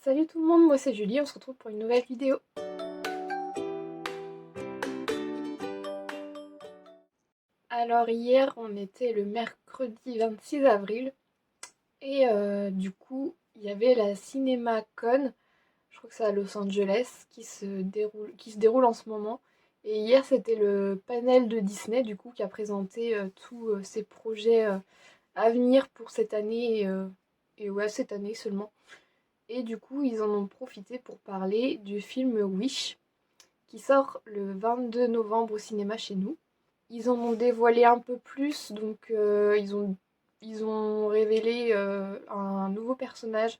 Salut tout le monde, moi c'est Julie, on se retrouve pour une nouvelle vidéo. Alors hier on était le mercredi 26 avril et du coup il y avait la CinemaCon, je crois que c'est à Los Angeles, qui se déroule en ce moment. Et hier c'était le panel de Disney du coup qui a présenté tous ses projets à venir pour cette année et ouais cette année seulement. Et du coup ils en ont profité pour parler du film Wish qui sort le 22 novembre au cinéma chez nous. Ils en ont dévoilé un peu plus, donc ils ont révélé un nouveau personnage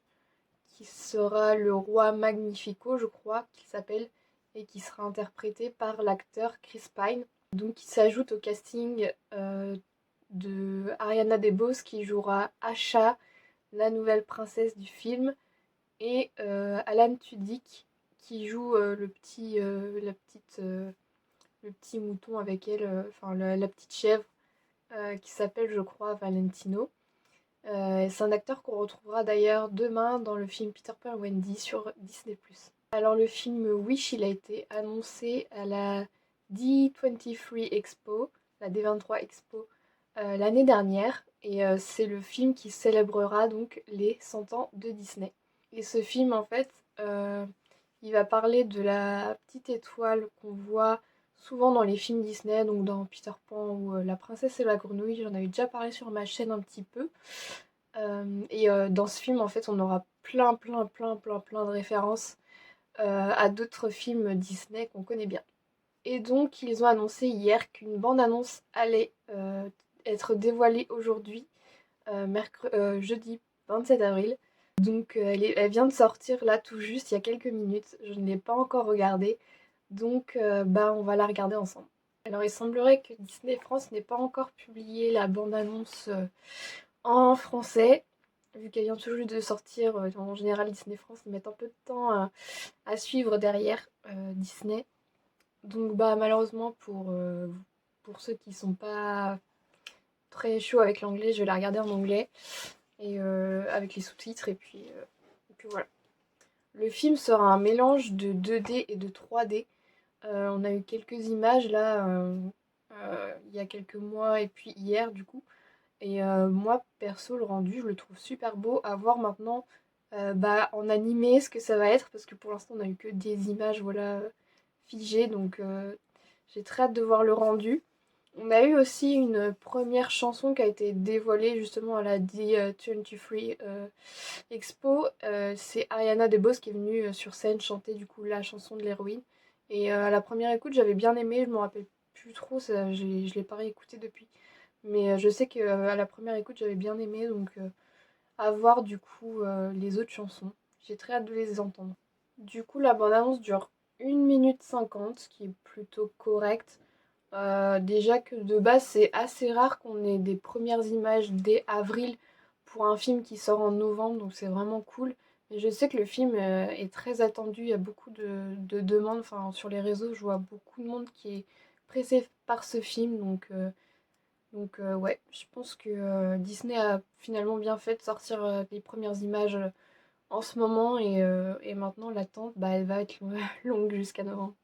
qui sera le roi Magnifico, je crois qu'il s'appelle, et qui sera interprété par l'acteur Chris Pine. Donc il s'ajoute au casting de Ariana DeBose qui jouera Asha, la nouvelle princesse du film, et Alan Tudyk qui joue le petit mouton avec elle, enfin la petite chèvre qui s'appelle je crois Valentino. C'est un acteur qu'on retrouvera d'ailleurs demain dans le film Peter Pan et Wendy sur Disney+. Alors le film Wish, il a été annoncé à la D23 Expo, la D23 Expo, l'année dernière. Et c'est le film qui célébrera donc les 100 ans de Disney. Et ce film, en fait, euh, il va parler de la petite étoile qu'on voit souvent dans les films Disney, donc dans Peter Pan ou La Princesse et la Grenouille. J'en avais déjà parlé sur ma chaîne un petit peu. Dans ce film, en fait, on aura plein de références à d'autres films Disney qu'on connaît bien. Et donc, ils ont annoncé hier qu'une bande-annonce allait être dévoilée aujourd'hui, jeudi 27 avril. Donc, elle vient de sortir là tout juste il y a quelques minutes. Je ne l'ai pas encore regardée. Donc, on va la regarder ensemble. Alors, il semblerait que Disney France n'ait pas encore publié la bande-annonce en français, vu qu'elle vient tout juste de sortir. En général, Disney France, ils mettent un peu de temps à suivre derrière Disney. Donc malheureusement pour ceux qui sont pas très chauds avec l'anglais, je vais la regarder en anglais et avec les sous-titres et puis voilà. Le film sera un mélange de 2D et de 3D. On a eu quelques images là il y a quelques mois et puis hier du coup. Et moi perso le rendu je le trouve super beau à voir maintenant en animé ce que ça va être parce que pour l'instant on a eu que des images voilà figées donc j'ai très hâte de voir le rendu. On a eu aussi une première chanson qui a été dévoilée justement à la D23 Expo. C'est Ariana DeBose qui est venue sur scène chanter du coup la chanson de l'héroïne. Et à la première écoute j'avais bien aimé, je me rappelle plus trop, je l'ai pas réécouté depuis. Mais je sais qu'à la première écoute j'avais bien aimé, donc à voir du coup les autres chansons. J'ai très hâte de les entendre. Du coup la bande-annonce dure 1 minute 50, ce qui est plutôt correct. Déjà que de base c'est assez rare qu'on ait des premières images dès avril pour un film qui sort en novembre, donc c'est vraiment cool. Mais je sais que le film est très attendu, il y a beaucoup de demandes, enfin sur les réseaux je vois beaucoup de monde qui est pressé par ce film, donc ouais, je pense que Disney a finalement bien fait de sortir les premières images en ce moment et maintenant l'attente elle va être longue jusqu'à novembre.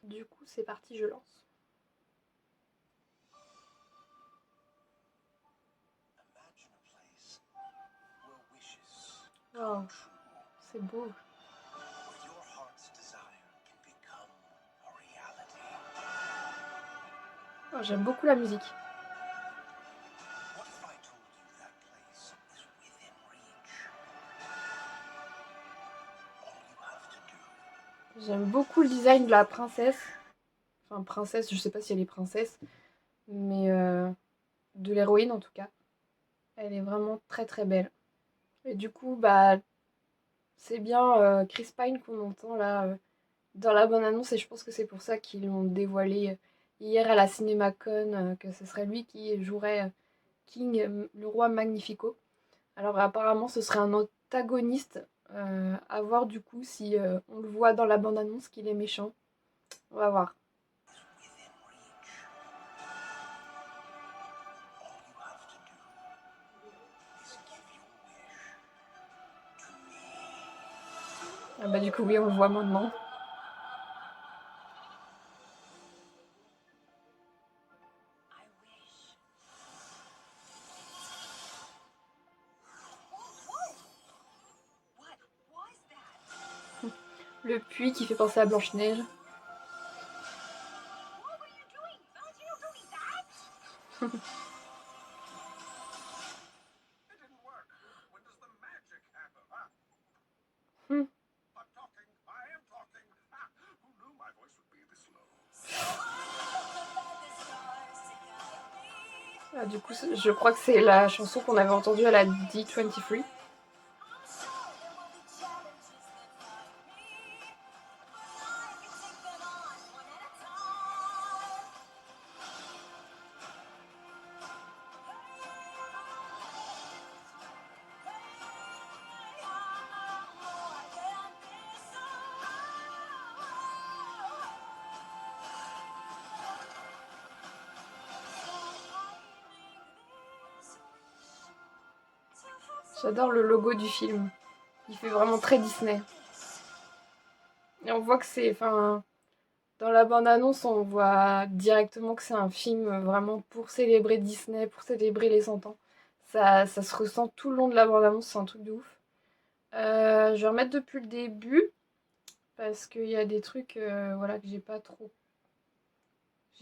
Du coup c'est parti, je lance. Oh, c'est beau. Oh, j'aime beaucoup la musique. J'aime beaucoup le design de la princesse. Enfin, princesse, je sais pas si elle est princesse, mais de l'héroïne en tout cas. Elle est vraiment très belle. Et du coup, c'est bien Chris Pine qu'on entend là dans la bande-annonce et je pense que c'est pour ça qu'ils l'ont dévoilé hier à la CinemaCon, que ce serait lui qui jouerait King, le roi Magnifico. Alors apparemment ce serait un antagoniste, à voir du coup si on le voit dans la bande-annonce qu'il est méchant. On va voir. Ah bah du coup oui, on le voit maintenant. Le puits qui fait penser à Blanche-Neige. Hmm. Ah, du coup, je crois que c'est la chanson qu'on avait entendue à la D23. J'adore le logo du film. Il fait vraiment très Disney. Et on voit que c'est... Enfin, dans la bande-annonce, on voit directement que c'est un film vraiment pour célébrer Disney, pour célébrer les 100 ans. Ça se ressent tout le long de la bande-annonce, c'est un truc de ouf. Je vais remettre depuis le début, parce qu'il y a des trucs voilà, que j'ai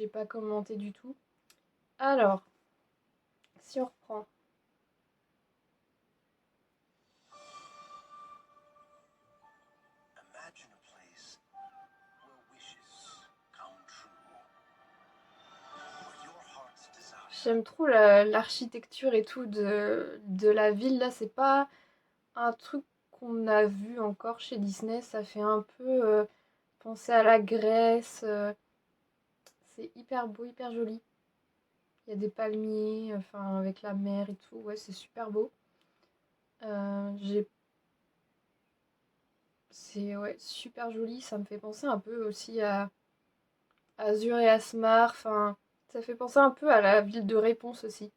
pas commenté du tout. Alors, si on reprend. J'aime trop l'architecture et tout de la ville. Là, c'est pas un truc qu'on a vu encore chez Disney. Ça fait un peu penser à la Grèce. C'est hyper beau, hyper joli. Il y a des palmiers, enfin, avec la mer et tout. Ouais, c'est super beau. J'ai C'est ouais, super joli, ça me fait penser un peu aussi à Azur et Asmar, enfin, ça fait penser un peu à la ville de Réponse aussi.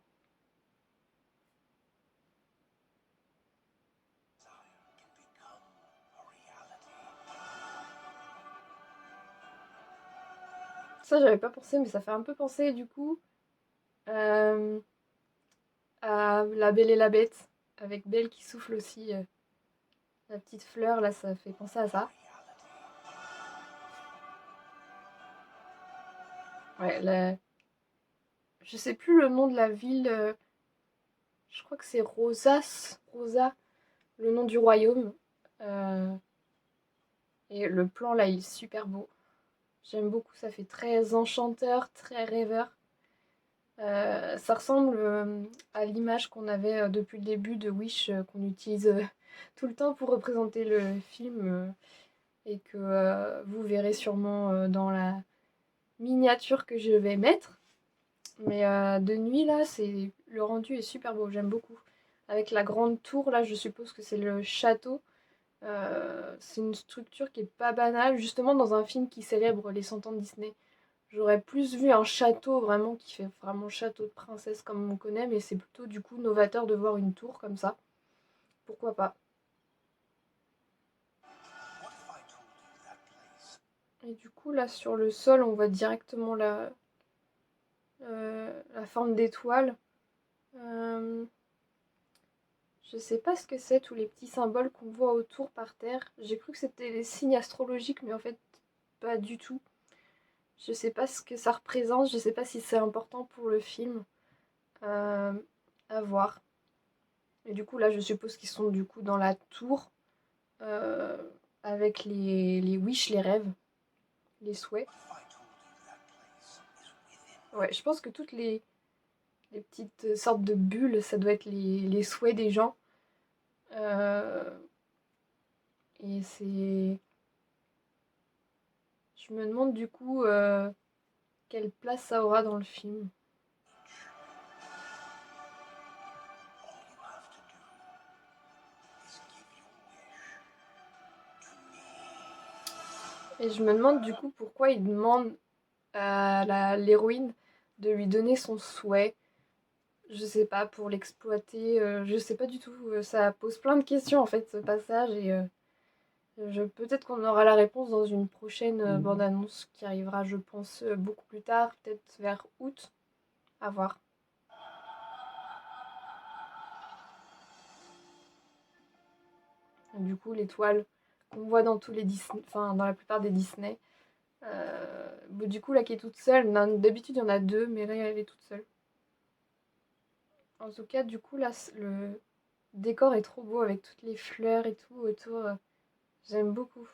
Ça, j'avais pas pensé, mais ça fait un peu penser du coup euh, à La Belle et la Bête, avec Belle qui souffle aussi la petite fleur, là, ça fait penser à ça. Ouais, je sais plus le nom de la ville, je crois que c'est Rosa, le nom du royaume. Euh, et le plan là, il est super beau. J'aime beaucoup, ça fait très enchanteur, très rêveur. Ça ressemble à l'image qu'on avait depuis le début de Wish, qu'on utilise tout le temps pour représenter le film et que vous verrez sûrement dans la miniature que je vais mettre. Mais de nuit, là, le rendu est super beau, j'aime beaucoup. Avec la grande tour, là, je suppose que c'est le château. C'est une structure qui est pas banale, justement dans un film qui célèbre les 100 ans de Disney. J'aurais plus vu un château vraiment qui fait vraiment château de princesse comme on connaît, mais c'est plutôt du coup novateur de voir une tour comme ça. Pourquoi pas? Et du coup là sur le sol on voit directement la forme d'étoile. Euh, je sais pas ce que c'est tous les petits symboles qu'on voit autour par terre. J'ai cru que c'était des signes astrologiques mais en fait pas du tout. Je sais pas ce que ça représente, je sais pas si c'est important pour le film. Euh, à voir. Et du coup, là, je suppose qu'ils sont du coup dans la tour euh, avec les wish, les rêves, les souhaits. Ouais, je pense que toutes les petites sortes de bulles, ça doit être les souhaits des gens. Euh, et c'est. Je me demande du coup quelle place ça aura dans le film. Et je me demande du coup pourquoi il demande à l'héroïne de lui donner son souhait. Je sais pas, pour l'exploiter, je sais pas du tout. Ça pose plein de questions en fait ce passage et Peut-être qu'on aura la réponse dans une prochaine bande-annonce qui arrivera, je pense, beaucoup plus tard, peut-être vers août. À voir. Du coup, l'étoile qu'on voit dans tous les Disney, enfin dans la plupart des Disney. Du coup, là qui est toute seule. D'habitude, il y en a deux, mais là, elle est toute seule. En tout cas, du coup, là, le décor est trop beau avec toutes les fleurs et tout autour. J'aime beaucoup.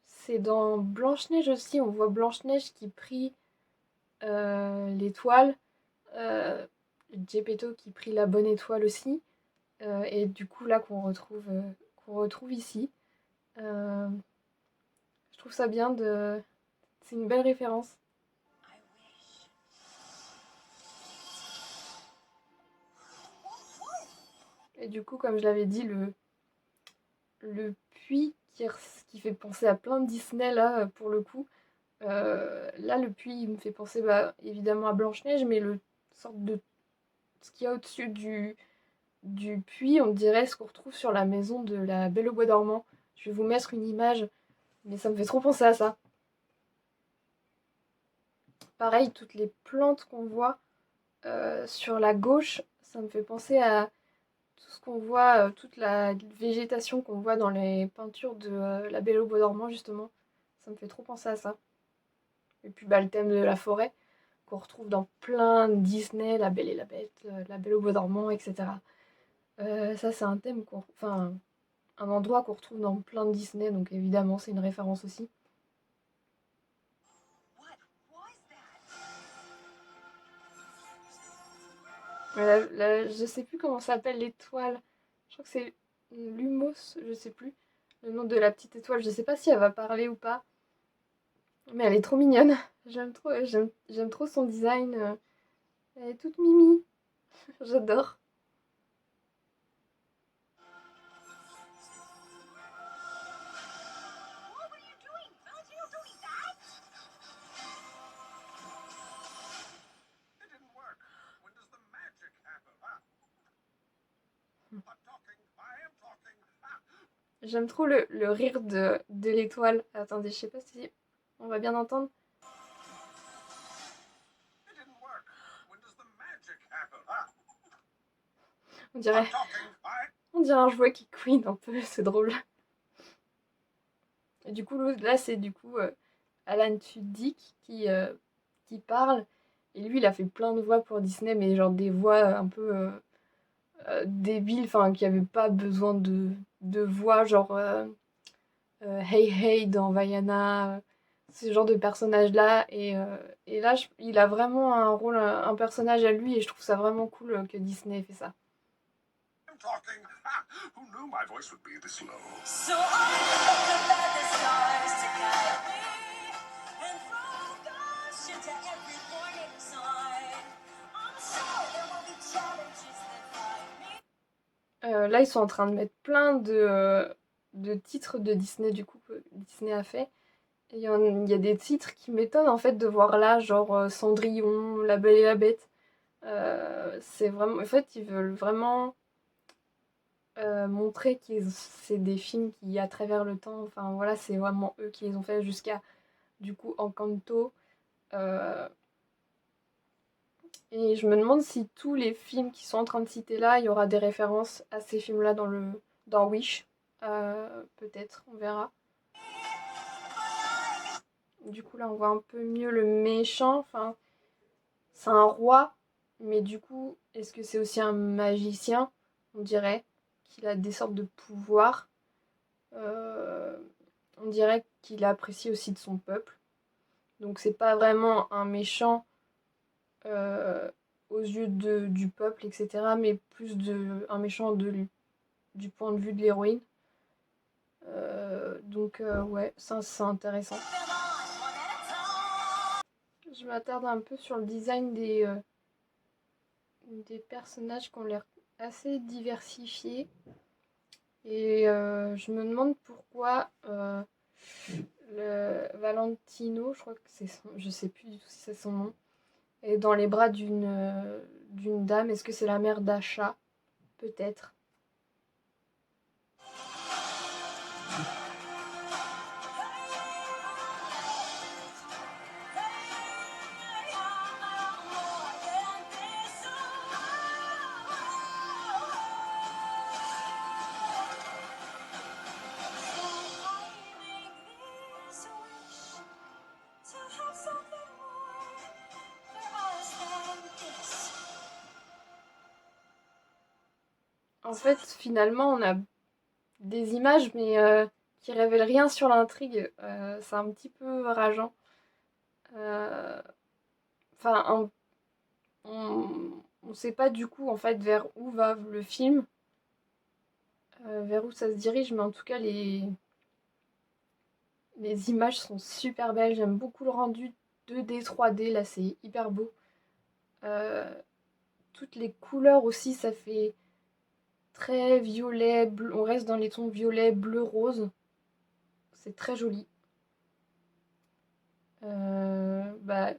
C'est dans Blanche-Neige aussi. On voit Blanche-Neige qui prie l'étoile. Geppetto qui prie la bonne étoile aussi. Et du coup, là, qu'on retrouve ici. Euh, je trouve ça bien de. C'est une belle référence. Et du coup, comme je l'avais dit, le puits qui fait penser à plein de Disney, là, pour le coup. Là, le puits, il me fait penser bah, évidemment à Blanche-Neige, mais le sorte de ce qu'il y a au-dessus du puits, on dirait ce qu'on retrouve sur la maison de la Belle au bois dormant. Je vais vous mettre une image, mais ça me fait trop penser à ça. Pareil, toutes les plantes qu'on voit sur la gauche, ça me fait penser à tout ce qu'on voit, toute la végétation qu'on voit dans les peintures de la Belle au bois dormant, justement. Ça me fait trop penser à ça. Et puis bah, le thème de la forêt, qu'on retrouve dans plein de Disney, La Belle et la Bête, La Belle au bois dormant, etc. Ça, c'est un thème enfin, un endroit qu'on retrouve dans plein de Disney, donc évidemment, c'est une référence aussi. Je sais plus comment s'appelle l'étoile. Je crois que c'est Lumos, je sais plus. Le nom de la petite étoile. Je sais pas si elle va parler ou pas. Mais elle est trop mignonne. J'aime trop son design. Elle est toute mimi. J'adore. J'aime trop le rire de l'étoile. Attendez, je sais pas si on va bien entendre. On dirait, on dirait un jouet qui couine un peu, c'est drôle. Et du coup, là, c'est du coup Alan Tudyk qui parle. Et lui, il a fait plein de voix pour Disney, mais genre des voix un peu débiles, enfin, qui n'avaient pas besoin de voix, genre Hey Hey dans Vaiana, ce genre de personnage-là. Et là, il a vraiment un rôle, un personnage à lui, et je trouve ça vraiment cool que Disney ait fait ça. Talking. Who knew my voice would be this low? So I look up at the stars to guide me and throw caution to every warning sign. I'm sure there will be challenges that find me. Là, ils sont en train de mettre plein de titres de Disney, du coup, que Disney a fait. Et il y a des titres qui m'étonnent en fait de voir là, genre Cendrillon, La Belle et la Bête. C'est vraiment. En fait, ils veulent vraiment montrer que c'est des films qui, à travers le temps, enfin voilà, c'est vraiment eux qui les ont fait jusqu'à, du coup, Encanto. Euh, et je me demande si tous les films qui sont en train de citer là, il y aura des références à ces films-là dans Wish. Peut-être, on verra. Du coup, là, on voit un peu mieux le méchant. Enfin, c'est un roi, mais du coup, est-ce que c'est aussi un magicien? On dirait qu'il a des sortes de pouvoirs. Euh, on dirait qu'il apprécie aussi de son peuple. Donc c'est pas vraiment un méchant euh, aux yeux du peuple, etc. Mais plus un méchant du point de vue de l'héroïne. Ouais, ça c'est intéressant. Je m'attarde un peu sur le design des personnages qui ont l'air assez diversifiés. Et je me demande pourquoi le Valentino, je crois que c'est son, je sais plus du tout si c'est son nom, est dans les bras d'une dame. Est-ce que c'est la mère d'Acha? Peut-être. En fait, finalement, on a des images, mais qui révèlent rien sur l'intrigue. C'est un petit peu rageant. Euh, Enfin, on sait pas du coup en fait vers où va le film, vers où ça se dirige, mais en tout cas les images sont super belles. J'aime beaucoup le rendu 2D, 3D, là c'est hyper beau. Euh, Toutes les couleurs aussi, ça fait très violet, bleu. On reste dans les tons violet, bleu, rose. C'est très joli. Bah,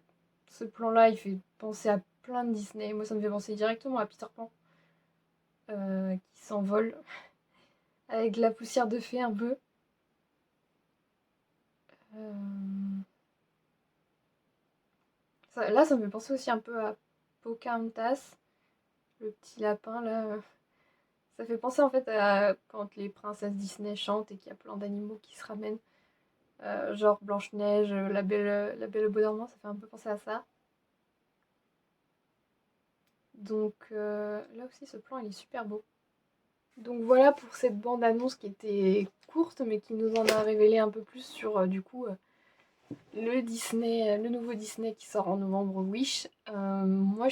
ce plan-là, il fait penser à plein de Disney. Moi, ça me fait penser directement à Peter Pan, qui s'envole avec la poussière de fée un peu. Euh, Là, ça me fait penser aussi un peu à Pocahontas, le petit lapin là. Ça fait penser en fait à quand les princesses Disney chantent et qu'il y a plein d'animaux qui se ramènent. Genre Blanche-Neige, la Belle au Bois dormant, ça fait un peu penser à ça. Donc là aussi, ce plan, il est super beau. Donc voilà pour cette bande-annonce qui était courte, mais qui nous en a révélé un peu plus sur du coup le Disney, le nouveau Disney qui sort en novembre, Wish. Moi,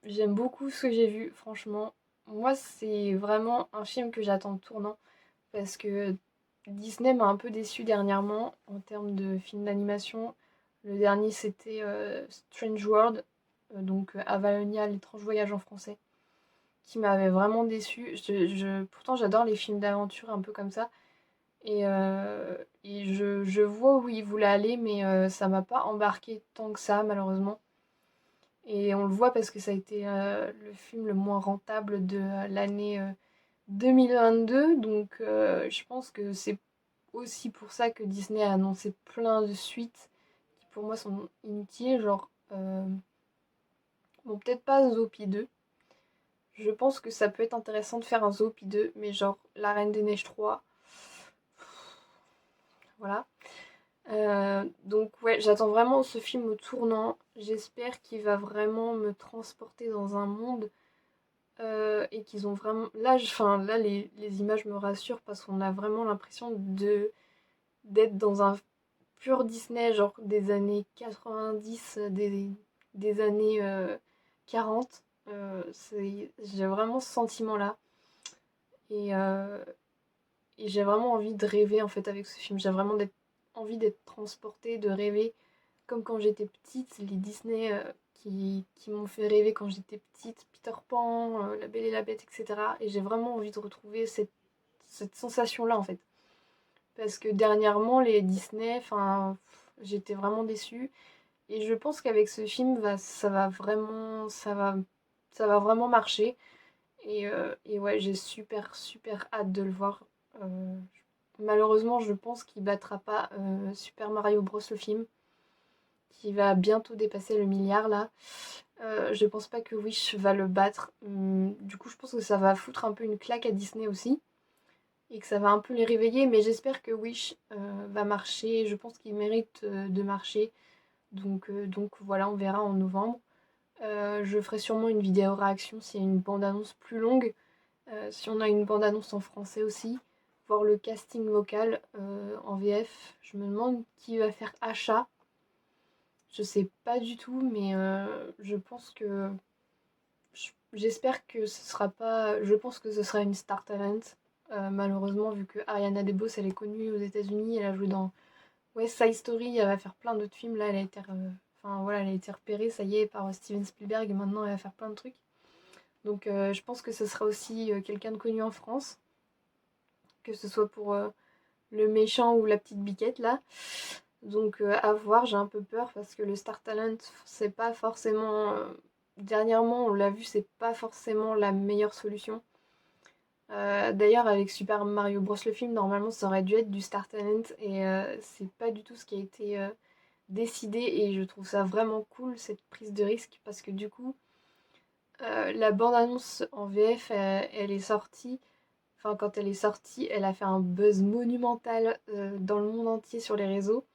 j'aime beaucoup ce que j'ai vu, franchement. Moi, c'est vraiment un film que j'attends tournant parce que Disney m'a un peu déçu dernièrement en termes de films d'animation. Le dernier, c'était Strange World, donc Avalonia, l'étrange voyage en français, qui m'avait vraiment déçu. Pourtant, j'adore les films d'aventure un peu comme ça. Et je vois où il voulait aller, mais ça m'a pas embarqué tant que ça, malheureusement. Et on le voit parce que ça a été le film le moins rentable de l'année 2022. Donc je pense que c'est aussi pour ça que Disney a annoncé plein de suites qui pour moi sont inutiles. Genre, bon, peut-être pas Zoopie 2. Je pense que ça peut être intéressant de faire un Zoopie 2, mais genre La Reine des Neiges 3. Voilà. Donc ouais, j'attends vraiment ce film au tournant. J'espère qu'il va vraiment me transporter dans un monde et qu'ils ont vraiment... Là, là les images me rassurent parce qu'on a vraiment l'impression d'être dans un pur Disney, genre des années 90, des années 40. J'ai vraiment ce sentiment-là. Et, euh, et j'ai vraiment envie de rêver en fait avec ce film. J'ai vraiment envie d'être transportée, de rêver comme quand j'étais petite, les Disney qui m'ont fait rêver quand j'étais petite, Peter Pan, La Belle et la Bête, etc. Et j'ai vraiment envie de retrouver cette sensation-là en fait. Parce que dernièrement, les Disney, enfin, j'étais vraiment déçue. Et je pense qu'avec ce film, ça va vraiment marcher. Et ouais, j'ai super, super hâte de le voir. Euh, Malheureusement, je pense qu'il battra pas Super Mario Bros. Le film, qui va bientôt dépasser le milliard là. Je pense pas que Wish va le battre. Du coup, je pense que ça va foutre un peu une claque à Disney aussi. Et que ça va un peu les réveiller. Mais j'espère que Wish va marcher. Je pense qu'il mérite de marcher. Donc voilà, on verra en novembre. Je ferai sûrement une vidéo réaction s'il y a une bande-annonce plus longue. Si on a une bande-annonce en français aussi. Voir le casting vocal en VF. Je me demande qui va faire Achat. Je sais pas du tout, mais je pense que. J'espère que ce sera pas. Je pense que ce sera une Star Talent. Malheureusement, vu que Ariana DeBose, elle est connue aux États-Unis, elle a joué dans West Side Story, elle va faire plein d'autres films. Là, enfin, voilà, elle a été repérée, ça y est, par Steven Spielberg, et maintenant elle va faire plein de trucs. Donc je pense que ce sera aussi quelqu'un de connu en France, que ce soit pour le méchant ou la petite biquette là. Donc à voir, j'ai un peu peur parce que le Star Talent, c'est pas forcément... dernièrement, on l'a vu, c'est pas forcément la meilleure solution. D'ailleurs, avec Super Mario Bros. Le film, normalement, ça aurait dû être du Star Talent et c'est pas du tout ce qui a été décidé et je trouve ça vraiment cool, cette prise de risque, parce que du coup, la bande-annonce en VF, elle est sortie. Enfin, quand elle est sortie, elle a fait un buzz monumental dans le monde entier sur les réseaux.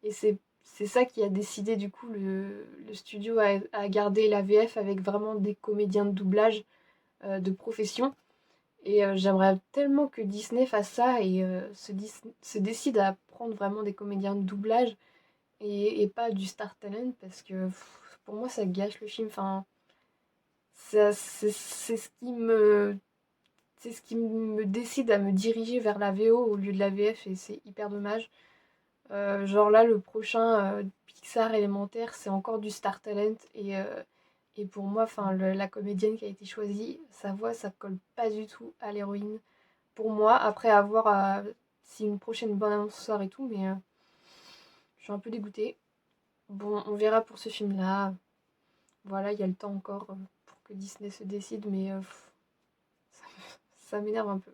Et c'est ça qui a décidé du coup le studio à garder la VF avec vraiment des comédiens de doublage de profession. Et j'aimerais tellement que Disney fasse ça et se décide à prendre vraiment des comédiens de doublage et pas du star talent parce que pour moi ça gâche le film. Enfin, c'est ce qui me décide à me diriger vers la VO au lieu de la VF et c'est hyper dommage. Genre là, le prochain Pixar élémentaire, c'est encore du star talent et pour moi, enfin, la comédienne qui a été choisie, sa voix, ça colle pas du tout à l'héroïne. Pour moi, après avoir si une prochaine bonne annonce sort et tout, mais je suis un peu dégoûtée. Bon, on verra pour ce film-là. Voilà, il y a le temps encore pour que Disney se décide, mais ça, ça m'énerve un peu.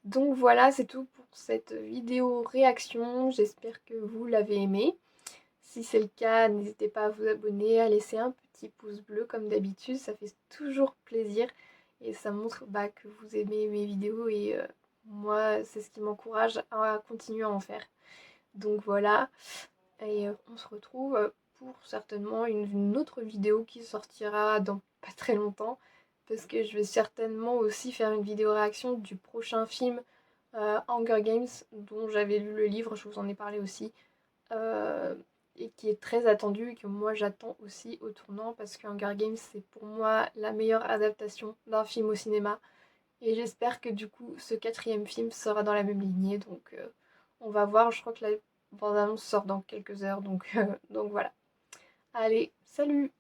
Donc voilà, c'est tout pour cette vidéo réaction. J'espère que vous l'avez aimé. Si c'est le cas, n'hésitez pas à vous abonner, à laisser un petit pouce bleu comme d'habitude, ça fait toujours plaisir et ça montre que vous aimez mes vidéos et moi c'est ce qui m'encourage à continuer à en faire. Donc voilà, et on se retrouve pour certainement une autre vidéo qui sortira dans pas très longtemps parce que je vais certainement aussi faire une vidéo réaction du prochain film Hunger Games dont j'avais lu le livre, je vous en ai parlé aussi. euh, et qui est très attendu et que moi j'attends aussi au tournant parce que Hunger Games c'est pour moi la meilleure adaptation d'un film au cinéma et j'espère que du coup ce quatrième film sera dans la même lignée donc on va voir, je crois que la bande-annonce sort dans quelques heures donc, donc voilà. Allez, salut!